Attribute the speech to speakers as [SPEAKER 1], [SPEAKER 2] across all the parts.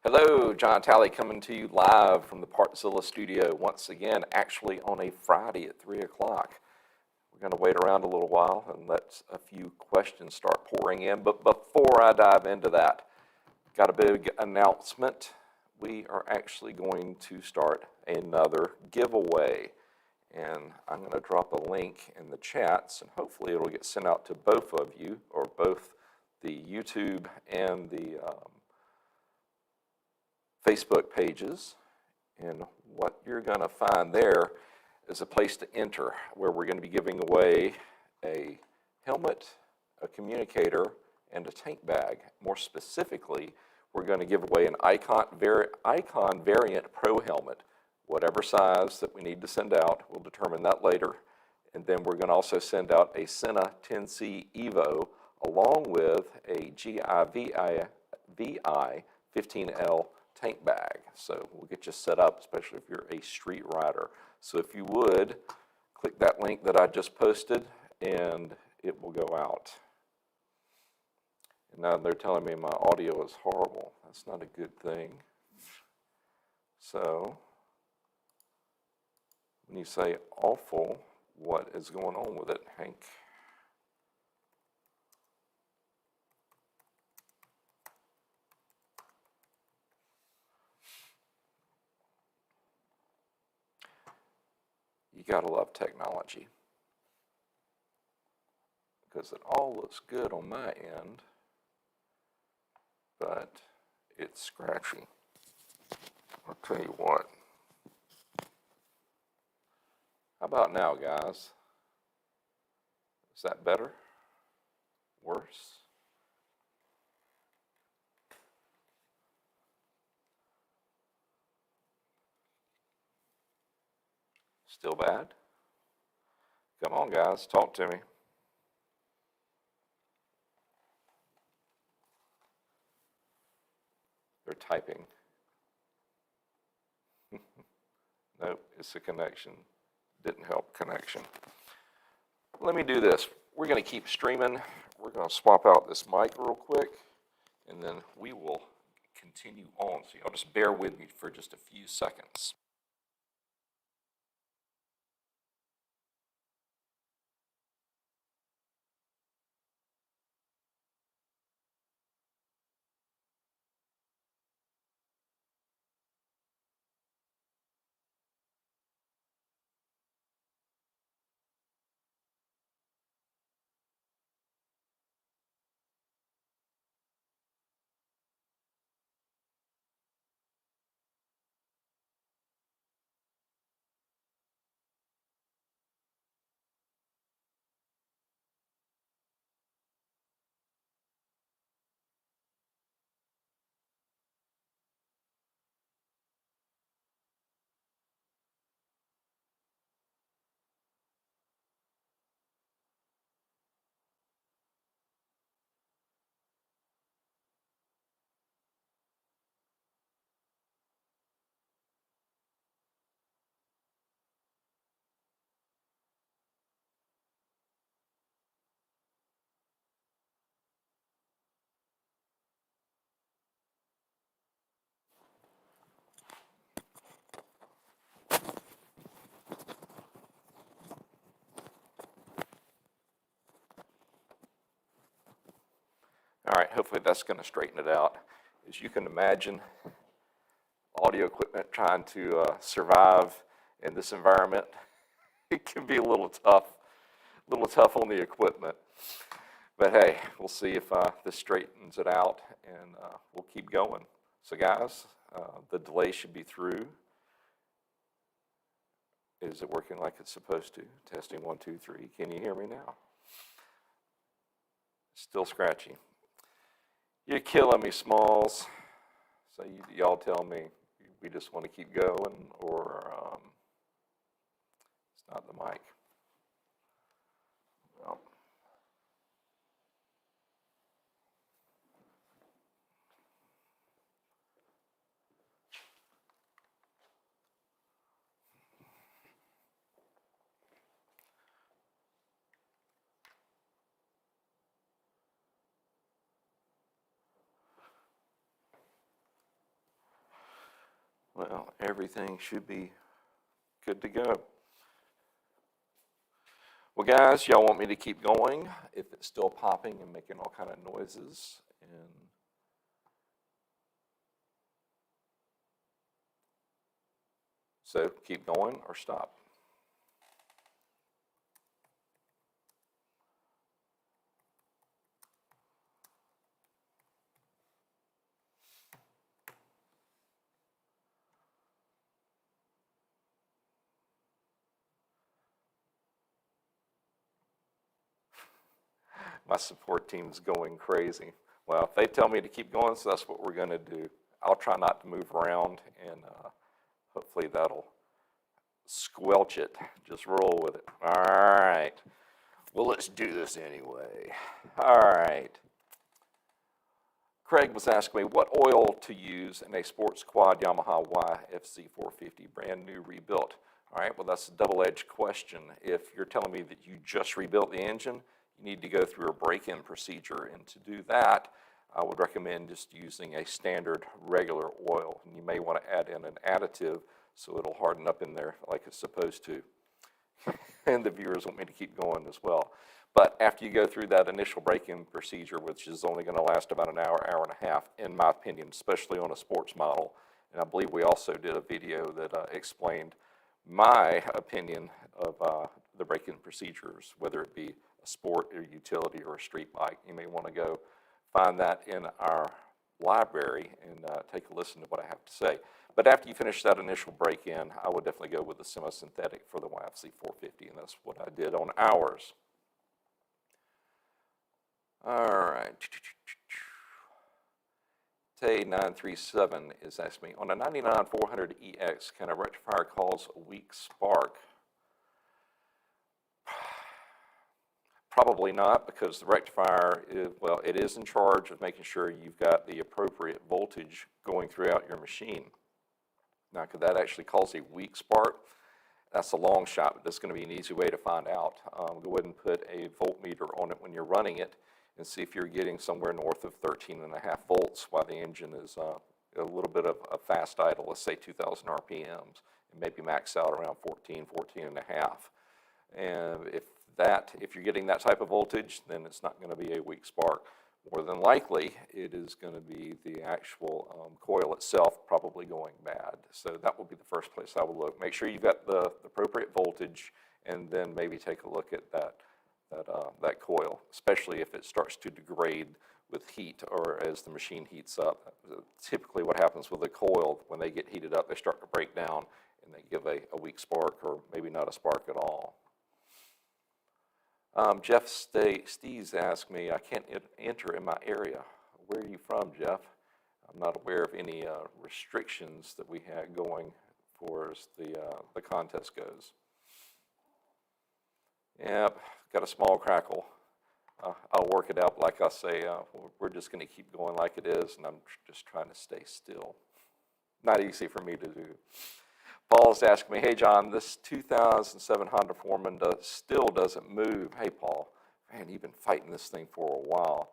[SPEAKER 1] Hello, John Talley coming to you live from the Partzilla studio once again, actually on a Friday at 3 o'clock. We're going to wait around a little while and let a few questions start pouring in. But before I dive into that, got a big announcement. We are actually going to start another giveaway. And I'm going to drop a link in the chats, and hopefully it'll get sent out to both of you, or both the YouTube and the Facebook pages. And what you're going to find there is a place to enter, where we're going to be giving away a helmet, a communicator, and a tank bag. More specifically, we're going to give away an Icon variant Pro helmet, whatever size that we need to send out. We'll determine that later. And then we're going to also send out a Sena 10C Evo along with a Givi 15L tank bag. So we'll get you set up, especially if you're a street rider. So if you would, click that link that I just posted and it will go out. And now they're telling me my audio is horrible. That's not a good thing. So when you say awful, what is going on with it, Hank? You gotta love technology, because it all looks good on my end, but it's scratchy. I'll tell you what. How about now, guys? Is that better? Worse? Still bad? Come on, guys, talk to me. They're typing. Nope, it's a connection. Didn't help connection. Let me do this. We're going to keep streaming. We're going to swap out this mic real quick, and then we will continue on. So y'all just bear with me for just a few seconds. All right, hopefully that's going to straighten it out. As you can imagine, audio equipment trying to survive in this environment, it can be a little tough on the equipment. But hey, we'll see if this straightens it out, and we'll keep going. So guys, the delay should be through. Is it working like it's supposed to? Testing 1, 2, 3. Can you hear me now? Still scratchy. You're killing me, Smalls. So y'all tell me, we just want to keep going, or it's not the mic. Well, Well, everything should be good to go. Well, guys, y'all want me to keep going if it's still popping and making all kind of noises? And so keep going or stop. My support team's going crazy. Well, if they tell me to keep going, so that's what we're going to do. I'll try not to move around, and hopefully that'll squelch it. Just roll with it. All right. Well, let's do this anyway. All right. Craig was asking me what oil to use in a sports quad Yamaha YFZ 450, brand new rebuilt. All right, well, that's a double-edged question. If you're telling me that you just rebuilt the engine, you need to go through a break-in procedure. And to do that, I would recommend just using a standard regular oil. And you may want to add in an additive so it'll harden up in there like it's supposed to. And the viewers want me to keep going as well. But after you go through that initial break-in procedure, which is only going to last about an hour, hour and a half, in my opinion, especially on a sports model, and I believe we also did a video that explained my opinion of the break-in procedures, whether it be a sport or utility or a street bike. You may want to go find that in our library and take a listen to what I have to say. But after you finish that initial break-in, I would definitely go with the semi-synthetic for the YFC 450, and that's what I did on ours. All right. Tay937 is asking me, on a 99 400EX, can a rectifier cause a weak spark? Probably not, because the rectifier is, well, it is in charge of making sure you've got the appropriate voltage going throughout your machine. Now, could that actually cause a weak spark? That's a long shot, but that's going to be an easy way to find out. Go ahead and put a voltmeter on it when you're running it and see if you're getting somewhere north of 13.5 volts while the engine is a little bit of a fast idle, let's say 2,000 RPMs, and maybe max out around 14, 14.5. And if you're getting that type of voltage, then it's not going to be a weak spark. More than likely, it is going to be the actual coil itself probably going bad. So that will be the first place I will look. Make sure you've got the appropriate voltage, and then maybe take a look at that coil, especially if it starts to degrade with heat or as the machine heats up. Typically what happens with a coil, when they get heated up, they start to break down, and they give a weak spark or maybe not a spark at all. Jeff Stees asked me, I can't enter in my area. Where are you from, Jeff? I'm not aware of any restrictions that we had going for as the contest goes. Yep, got a small crackle. I'll work it out, but like I say, we're just going to keep going like it is, and I'm just trying to stay still. Not easy for me to do. Paul's asking me, hey, John, this 2007 Honda Foreman still doesn't move. Hey, Paul, man, you've been fighting this thing for a while.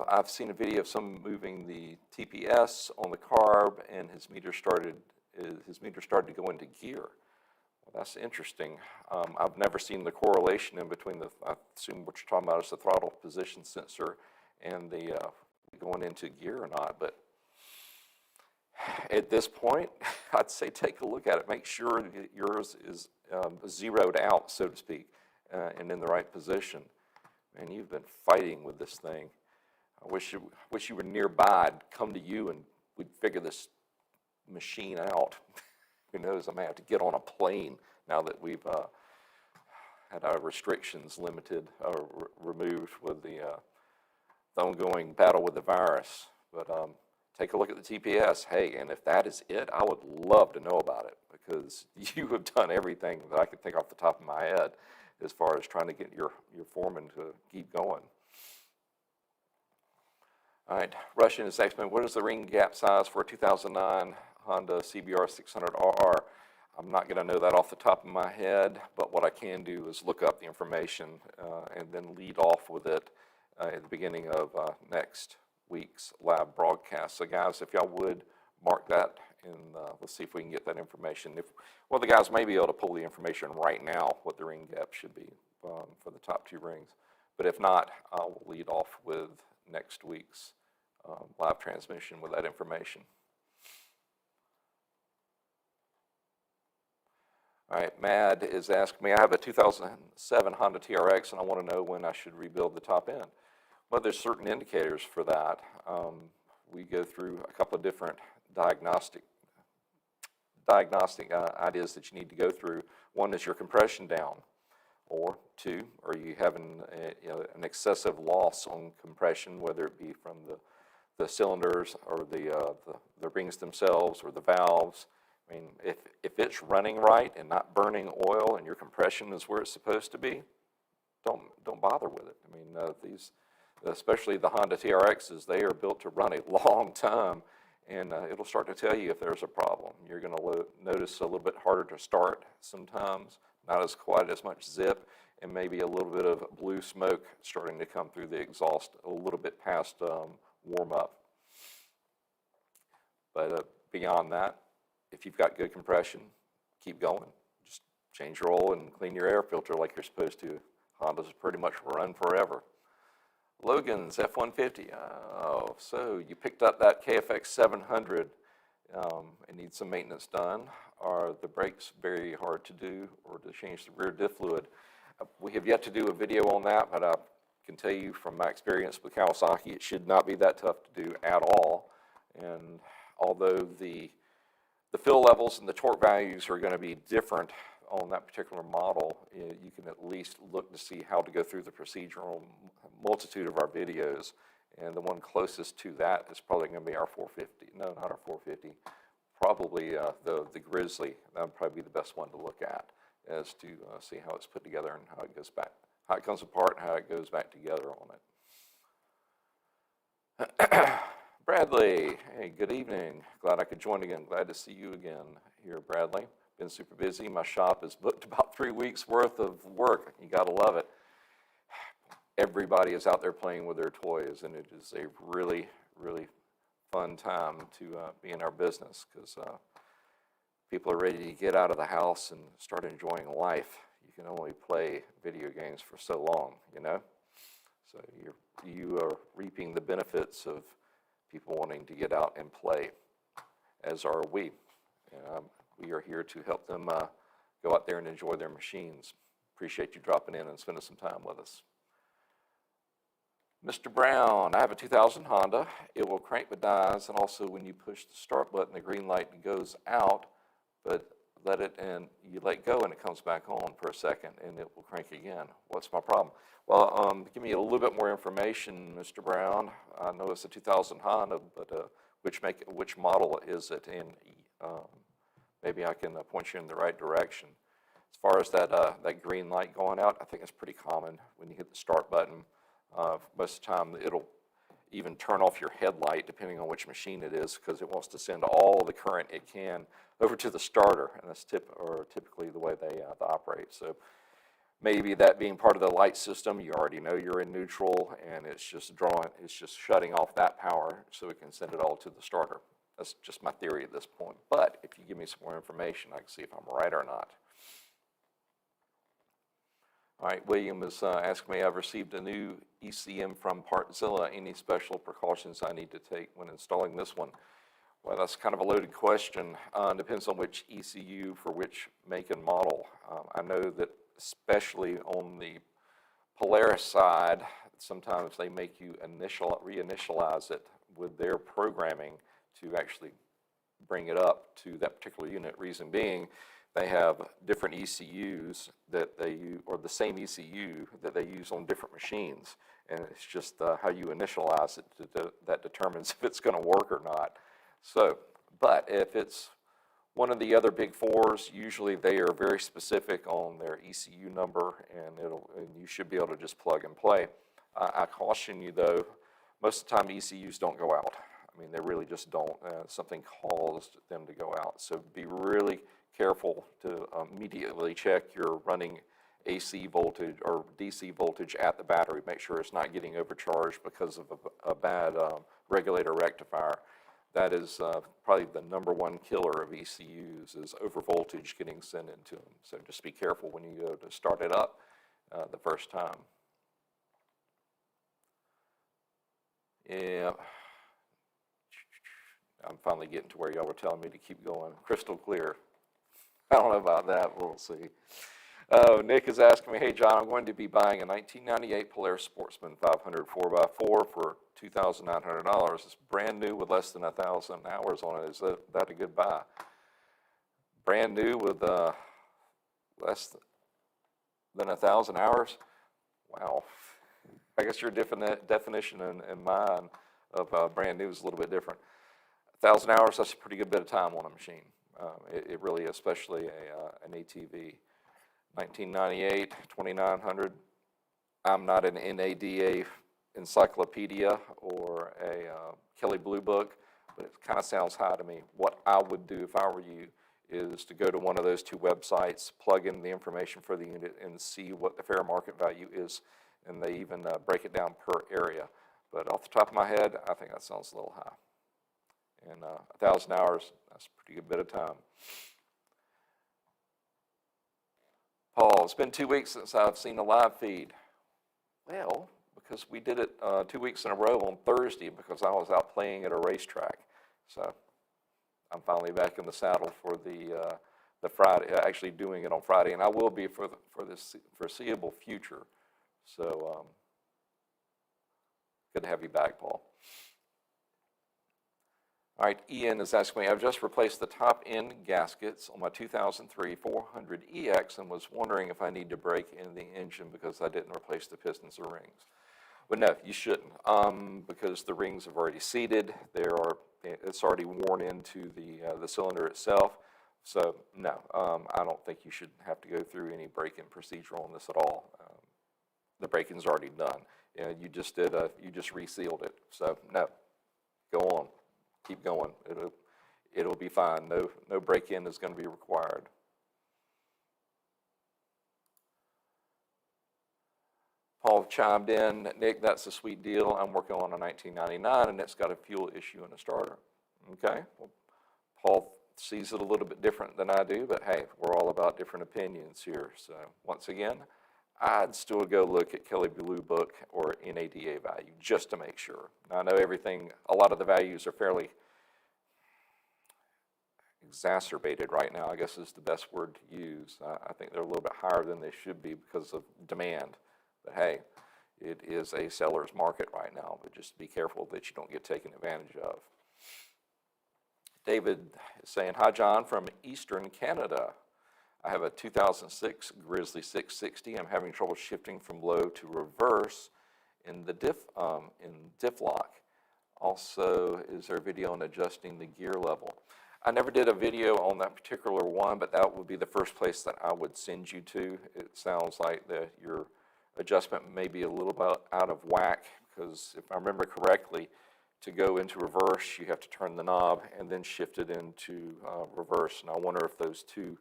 [SPEAKER 1] I've seen a video of someone moving the TPS on the carb, and his meter started to go into gear. Well, that's interesting. I've never seen the correlation in between I assume what you're talking about is the throttle position sensor and the going into gear or not, but at this point, I'd say take a look at it. Make sure that yours is zeroed out, so to speak, and in the right position. Man, you've been fighting with this thing. I wish you were nearby. I'd come to you and we'd figure this machine out. Who knows, I may have to get on a plane now that we've had our restrictions limited or removed with the ongoing battle with the virus. But take a look at the TPS. Hey, and if that is it, I would love to know about it, because you have done everything that I can think off the top of my head as far as trying to get your foreman to keep going. All right, Russian is asking me, what is the ring gap size for a 2009 Honda CBR 600RR? I'm not going to know that off the top of my head, but what I can do is look up the information and then lead off with it at the beginning of next week's live broadcast. So guys, if y'all would mark that and let's see if we can get that information. Well, the guys may be able to pull the information right now, what the ring gap should be for the top 2 rings. But if not, we'll lead off with next week's live transmission with that information. All right, Mad is asking me, I have a 2007 Honda TRX and I want to know when I should rebuild the top end. Well, there's certain indicators for that. We go through a couple of different diagnostic ideas that you need to go through. One is your compression down, or 2, are you having an excessive loss on compression, whether it be from the cylinders or the rings themselves or the valves. I mean, if it's running right and not burning oil and your compression is where it's supposed to be, don't bother with it. I mean, these, especially the Honda TRXs, they are built to run a long time, and it'll start to tell you if there's a problem. You're going to notice a little bit harder to start sometimes, not as quite as much zip, and maybe a little bit of blue smoke starting to come through the exhaust a little bit past warm up. But beyond that, if you've got good compression, keep going. Just change your oil and clean your air filter like you're supposed to. Hondas pretty much run forever. Logan's F-150. Oh, so you picked up that KFX 700 and need some maintenance done. Are the brakes very hard to do, or to change the rear diff fluid? We have yet to do a video on that, but I can tell you from my experience with Kawasaki, it should not be that tough to do at all. And although the fill levels and the torque values are going to be different on that particular model, you can at least look to see how to go through the procedural multitude of our videos. And the one closest to that is probably going to be our 450. No, not our 450. Probably the Grizzly. That would probably be the best one to look at, as to see how it's put together and how it goes back, how it comes apart and how it goes back together on it. Bradley, hey, good evening. Glad I could join again. Glad to see you again here, Bradley. Been super busy. My shop is booked about 3 weeks worth of work. You gotta love it. Everybody is out there playing with their toys, and it is a really, really fun time to be in our business, because people are ready to get out of the house and start enjoying life. You can only play video games for so long, you know? So you are reaping the benefits of people wanting to get out and play, as are we. We are here to help them go out there and enjoy their machines. Appreciate you dropping in and spending some time with us. Mr. Brown, I have a 2000 Honda. It will crank but dies, and also when you push the start button, the green light goes out, but you let go and it comes back on for a second and it will crank again. What's my problem? Well, give me a little bit more information, Mr. Brown. I know it's a 2000 Honda, but which model is it? And maybe I can point you in the right direction. As far as that green light going out, I think it's pretty common when you hit the start button. Most of the time, it'll even turn off your headlight, depending on which machine it is, because it wants to send all the current it can over to the starter, and that's typically the way they operate. So maybe that being part of the light system, you already know you're in neutral, and it's just shutting off that power so it can send it all to the starter. That's just my theory at this point. But if you give me some more information, I can see if I'm right or not. All right, William is asking me, I've received a new ECM from Partzilla. Any special precautions I need to take when installing this one? Well, that's kind of a loaded question. Depends on which ECU for which make and model. I know that especially on the Polaris side, sometimes they make you reinitialize it with their programming to actually bring it up to that particular unit. Reason being, they have different ECUs that they use, or the same ECU that they use on different machines. And it's just how you initialize it that determines if it's going to work or not. So, but if it's one of the other big fours, usually they are very specific on their ECU number, and you should be able to just plug and play. I caution you though, most of the time ECUs don't go out. I mean, they really just don't. Something caused them to go out. So be really careful to immediately check your running AC voltage or DC voltage at the battery. Make sure it's not getting overcharged because of a bad regulator rectifier. that is probably the number one killer of ECUs is overvoltage getting sent into them. So just be careful when you go to start it up the first time. Yeah, I'm finally getting to where y'all were telling me to keep going. Crystal clear. I don't know about that, but we'll see. Nick is asking me, hey John, I'm going to be buying a 1998 Polaris Sportsman 500 4x4 for $2,900. It's brand new with less than 1,000 hours on it. Is that a good buy? Brand new with less than 1,000 hours? Wow. I guess your definition and mine of brand new is a little bit different. 1,000 hours, that's a pretty good bit of time on a machine. It really, especially an ATV. 1998, 2,900. I'm not an NADA encyclopedia or a Kelly Blue Book, but it kind of sounds high to me. What I would do if I were you is to go to one of those two websites, plug in the information for the unit, and see what the fair market value is, and they even break it down per area. But off the top of my head, I think that sounds a little high. And 1,000 hours, that's a pretty good bit of time. Paul, it's been 2 weeks since I've seen a live feed. Well, because we did it 2 weeks in a row on Thursday because I was out playing at a racetrack. So I'm finally back in the saddle for the Friday, actually doing it on Friday, and I will be for the foreseeable future. So good to have you back, Paul. All right, Ian is asking me, I've just replaced the top end gaskets on my 2003 400EX and was wondering if I need to break in the engine because I didn't replace the pistons or rings. Well, no, you shouldn't, because the rings have already seated. It's already worn into the cylinder itself. So no, I don't think you should have to go through any break-in procedure on this at all. The break-in's already done. You just resealed it. So no, go on. Keep going. It'll be fine. No break-in is going to be required. Paul chimed in, Nick, that's a sweet deal. I'm working on a 1999 and it's got a fuel issue in the starter. Okay. Well, Paul sees it a little bit different than I do, but hey, we're all about different opinions here. So once again, I'd still go look at Kelly Blue Book or NADA value just to make sure. Now, I know a lot of the values are fairly exacerbated right now, I guess is the best word to use. I think they're a little bit higher than they should be because of demand. But hey, it is a seller's market right now, but just be careful that you don't get taken advantage of. David is saying, hi John from Eastern Canada. I have a 2006 Grizzly 660. I'm having trouble shifting from low to reverse in the diff lock. Also, is there a video on adjusting the gear level? I never did a video on that particular one, but that would be the first place that I would send you to. It sounds like your adjustment may be a little bit out of whack because if I remember correctly, to go into reverse, you have to turn the knob and then shift it into reverse. And I wonder if those two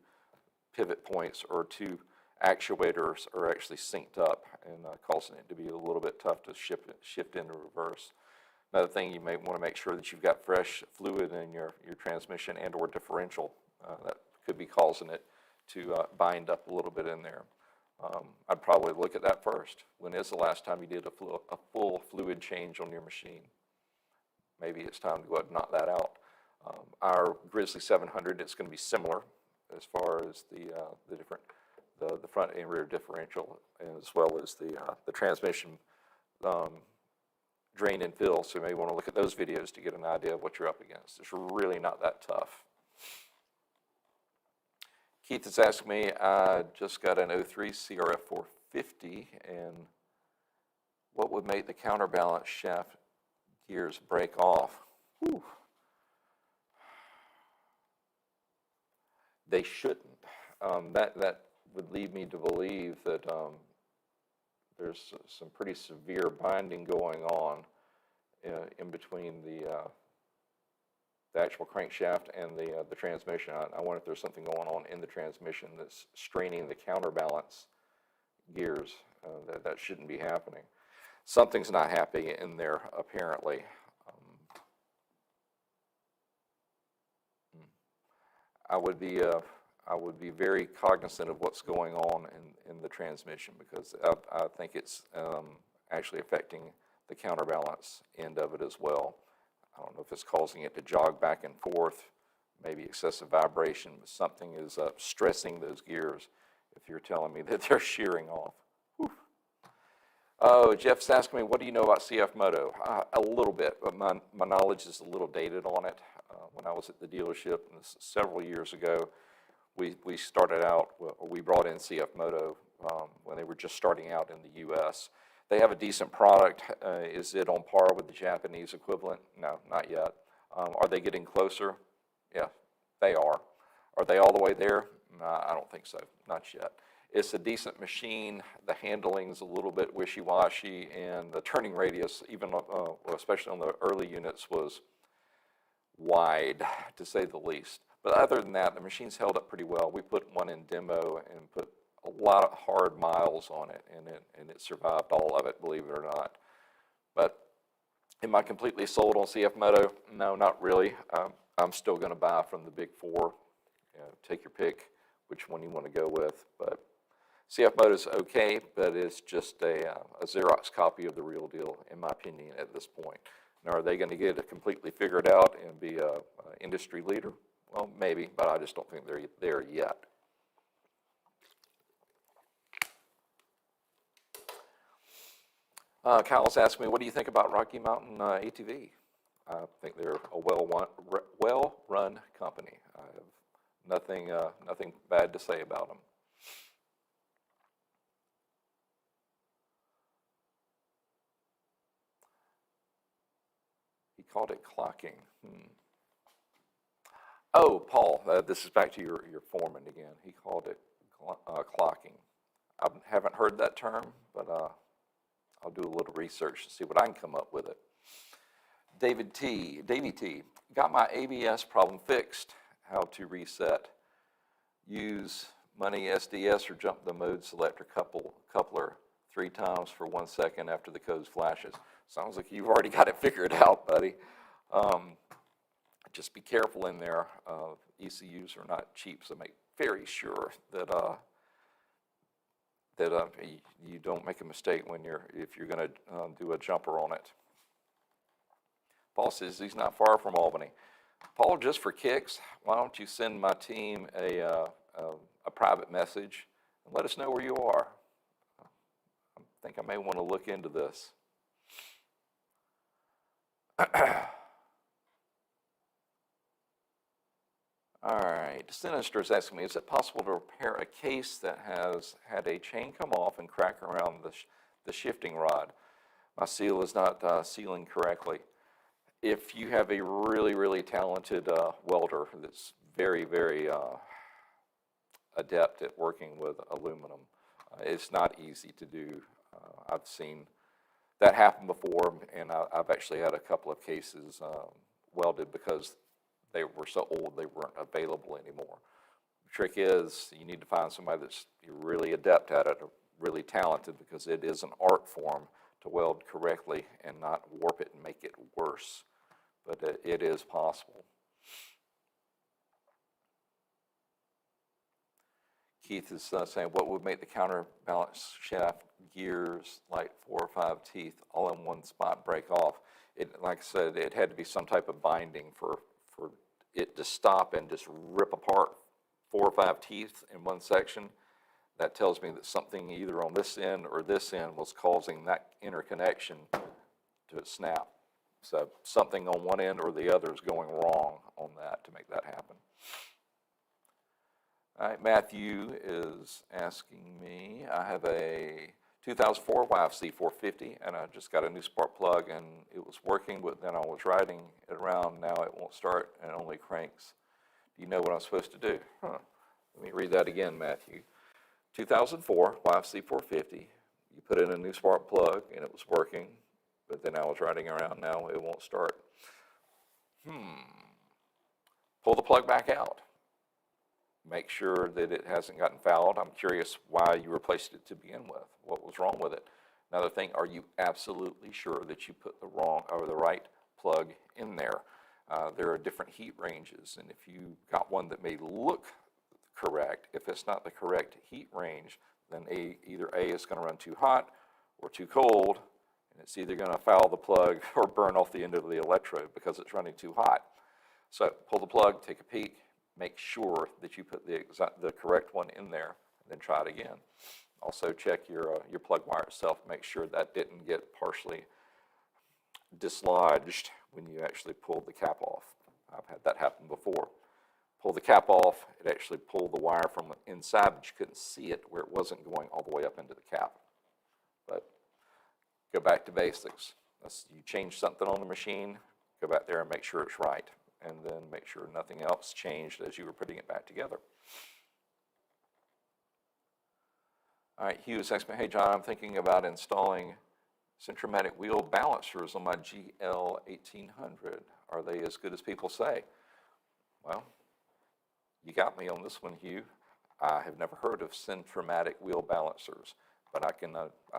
[SPEAKER 1] pivot points or two actuators are actually synced up and causing it to be a little bit tough to shift into reverse. Another thing, you may want to make sure that you've got fresh fluid in your transmission and or differential. That could be causing it to bind up a little bit in there. I'd probably look at that first. When is the last time you did a full fluid change on your machine? Maybe it's time to go ahead and knock that out. Our Grizzly 700, it's going to be similar as far as the front and rear differential, as well as the transmission drain and fill. So you may want to look at those videos to get an idea of what you're up against. It's really not that tough. Keith is asking me, I just got an 03 CRF 450, and what would make the counterbalance shaft gears break off? Whew. They shouldn't. That would lead me to believe that there's some pretty severe binding going on in between the actual crankshaft and the transmission. I wonder if there's something going on in the transmission that's straining the counterbalance gears. That shouldn't be happening. Something's not happy in there, apparently. I would be very cognizant of what's going on in the transmission, because I think it's actually affecting the counterbalance end of it as well. I don't know if it's causing it to jog back and forth, maybe excessive vibration, but something is stressing those gears if you're telling me that they're shearing off. Whew. Oh, Jeff's asking me, what do you know about CF Moto? A little bit, but my knowledge is a little dated on it. When I was at the dealership several years ago, we started out, we brought in CF Moto when they were just starting out in the U.S. They have a decent product. Is it on par with the Japanese equivalent? No, not yet. Are they getting closer? Yeah, they are. Are they all the way there? No, I don't think so, not yet. It's a decent machine. The handling's a little bit wishy-washy, and the turning radius, even especially on the early units, was wide, to say the least. But other than that, the machine's held up pretty well. We put one in demo and put a lot of hard miles on it, and it survived all of it, believe it or not. But am I completely sold on CF Moto? No, not really. I'm still going to buy from the big four. Take your pick which one you want to go with. But CF Moto's okay, but it's just a Xerox copy of the real deal, in my opinion, at this point. Now, are they going to get it completely figured out and be an industry leader? Well, maybe, but I just don't think they're there yet. Kyle's asked me, what do you think about Rocky Mountain ATV? I think they're a well-run company. I have nothing bad to say about them. He called it clocking. Oh, Paul, this is back to your foreman again. He called it clocking. I haven't heard that term, but I'll do a little research to see what I can come up with it. Davey T, got my ABS problem fixed. How to reset. Use money SDS or jump the mode selector coupler 3 times for 1 second after the code flashes. Sounds like you've already got it figured out, buddy. Just be careful in there. ECUs are not cheap, so make very sure that you don't make a mistake if you're going to do a jumper on it. Paul says he's not far from Albany. Paul, just for kicks, why don't you send my team a private message and let us know where you are? I think I may want to look into this. All right, Sinister is asking me, is it possible to repair a case that has had a chain come off and crack around the shifting rod? My seal is not sealing correctly. If you have a really, really talented welder that's very, very adept at working with aluminum, it's not easy to do. I've seen that happen before, and I've actually had a couple of cases welded because they were so old they weren't available anymore. The trick is you need to find somebody that's really adept at it, really talented, because it is an art form to weld correctly and not warp it and make it worse. But it is possible. Keith is saying, what would make the counterbalance shaft gears like 4 or 5 teeth all in one spot break off? Like I said, it had to be some type of binding for it to stop and just rip apart 4 or 5 teeth in one section. That tells me that something either on this end or this end was causing that interconnection to snap. So something on one end or the other is going wrong on that to make that happen. All right, Matthew is asking me, I have a 2004 YFC 450, and I just got a new spark plug, and it was working, but then I was riding it around. Now it won't start, and it only cranks. Do you know what I'm supposed to do? Let me read that again, Matthew. 2004 YFC 450, you put in a new spark plug, and it was working, but then I was riding around. Now it won't start. Pull the plug back out. Make sure that it hasn't gotten fouled. I'm curious why you replaced it to begin with. What was wrong with it? Another thing, are you absolutely sure that you put the wrong or the right plug in there? There are different heat ranges, and if you got one that may look correct, if it's not the correct heat range, then either A is going to run too hot or too cold, and it's either going to foul the plug or burn off the end of the electrode because it's running too hot. So pull the plug, take a peek, make sure that you put the correct one in there, and then try it again. Also check your plug wire itself, make sure that didn't get partially dislodged when you actually pulled the cap off. I've had that happen before. Pull the cap off, it actually pulled the wire from inside, but you couldn't see it where it wasn't going all the way up into the cap. But go back to basics. You change something on the machine, go back there and make sure it's right, and then make sure nothing else changed as you were putting it back together. All right, Hugh is asking me, hey John, I'm thinking about installing centromatic wheel balancers on my GL 1800. Are they as good as people say? Well, you got me on this one, Hugh. I have never heard of centromatic wheel balancers, but I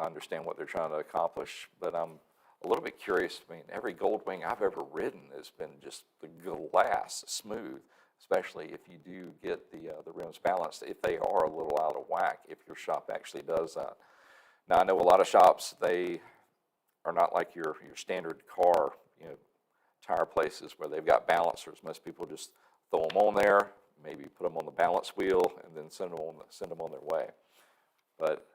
[SPEAKER 1] understand what they're trying to accomplish. But I'm a little bit curious. I mean, every Goldwing I've ever ridden has been just the glass smooth, especially if you do get the rims balanced, if they are a little out of whack, if your shop actually does that. Now, I know a lot of shops, they are not like your standard car, tire places where they've got balancers. Most people just throw them on there, maybe put them on the balance wheel, and then send them on their way. But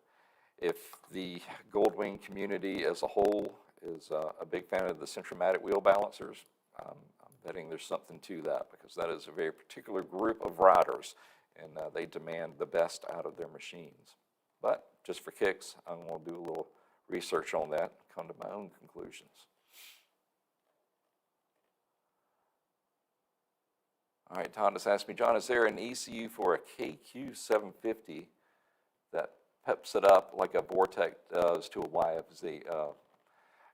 [SPEAKER 1] if the Goldwing community as a whole is a big fan of the centromatic wheel balancers, I'm betting there's something to that, because that is a very particular group of riders, and they demand the best out of their machines. But just for kicks, I'm going to do a little research on that, come to my own conclusions. All right, Todd has asked me, John, is there an ECU for a KQ750 that peps it up like a Vortex does to a YFZ?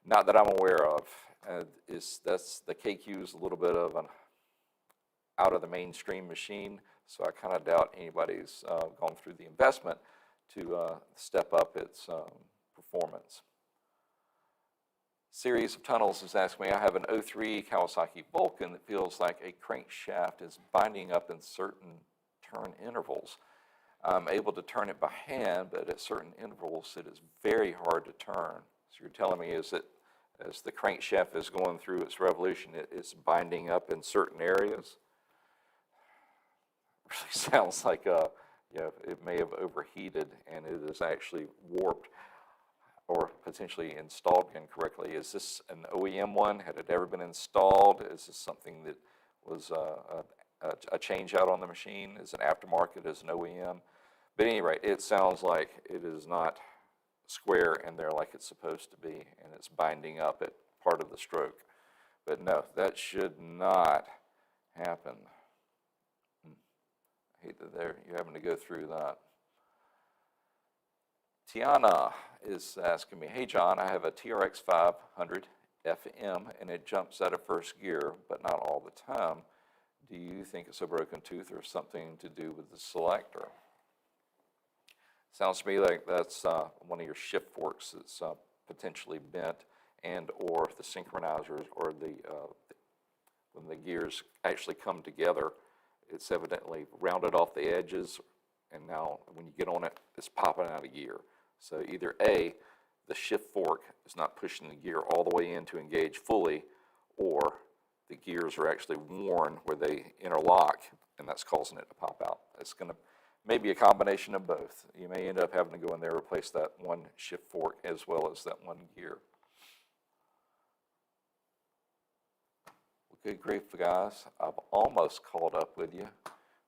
[SPEAKER 1] Not that I'm aware of. The KQ is a little bit of an out of the mainstream machine, so I kind of doubt anybody's gone through the investment to step up its performance. Series of Tunnels is asking me, I have an 03 Kawasaki Vulcan that feels like a crankshaft is binding up in certain turn intervals. I'm able to turn it by hand, but at certain intervals it is very hard to turn. So you're telling me is that as the crankshaft is going through its revolution, it is binding up in certain areas? It really sounds like it may have overheated and it is actually warped or potentially installed incorrectly. Is this an OEM one? Had it ever been installed? Is this something that was a change out on the machine? Is it aftermarket as an OEM? But at any rate, it sounds like it is not square in there like it's supposed to be, and it's binding up at part of the stroke. But no, that should not happen. I hate that you're having to go through that. Tiana is asking me, hey John, I have a TRX 500 FM and it jumps out of first gear, but not all the time. Do you think it's a broken tooth or something to do with the selector? Sounds to me like that's one of your shift forks that's potentially bent, and or the synchronizers, or when the gears actually come together, it's evidently rounded off the edges, and now when you get on it, it's popping out of gear. So either A, the shift fork is not pushing the gear all the way in to engage fully, or the gears are actually worn where they interlock, and that's causing it to pop out. It's going to maybe a combination of both. You may end up having to go in there and replace that one shift fork as well as that one gear. Well, good grief, guys. I've almost caught up with you,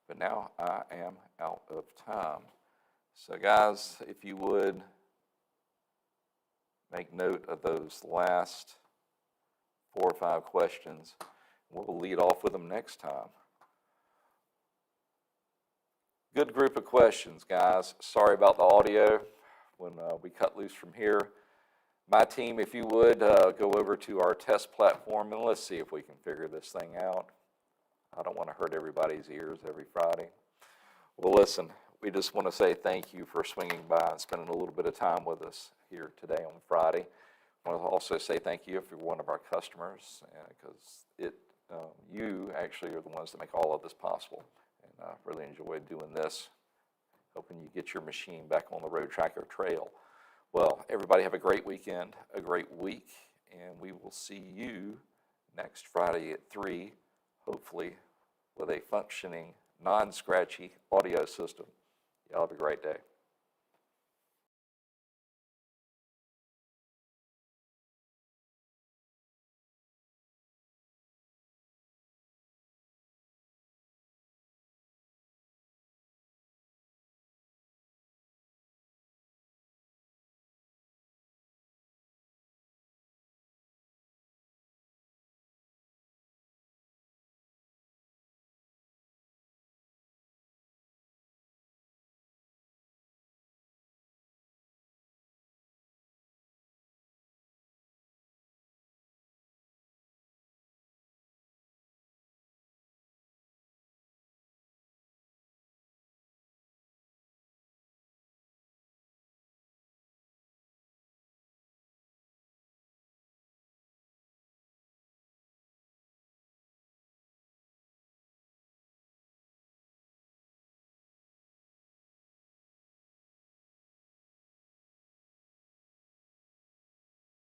[SPEAKER 1] but now I am out of time. So guys, if you would make note of those last 4 or 5 questions, we'll lead off with them next time. Good group of questions, guys. Sorry about the audio when we cut loose from here. My team, if you would, go over to our test platform and let's see if we can figure this thing out. I don't want to hurt everybody's ears every Friday. Well, listen, we just want to say thank you for swinging by and spending a little bit of time with us here today on Friday. I want to also say thank you if you're one of our customers, because it You actually are the ones that make all of this possible. And I really enjoyed doing this, hoping you get your machine back on the road track or trail. Well, everybody have a great weekend, a great week, and we will see you next Friday at 3, hopefully with a functioning, non-scratchy audio system. Y'all have a great day.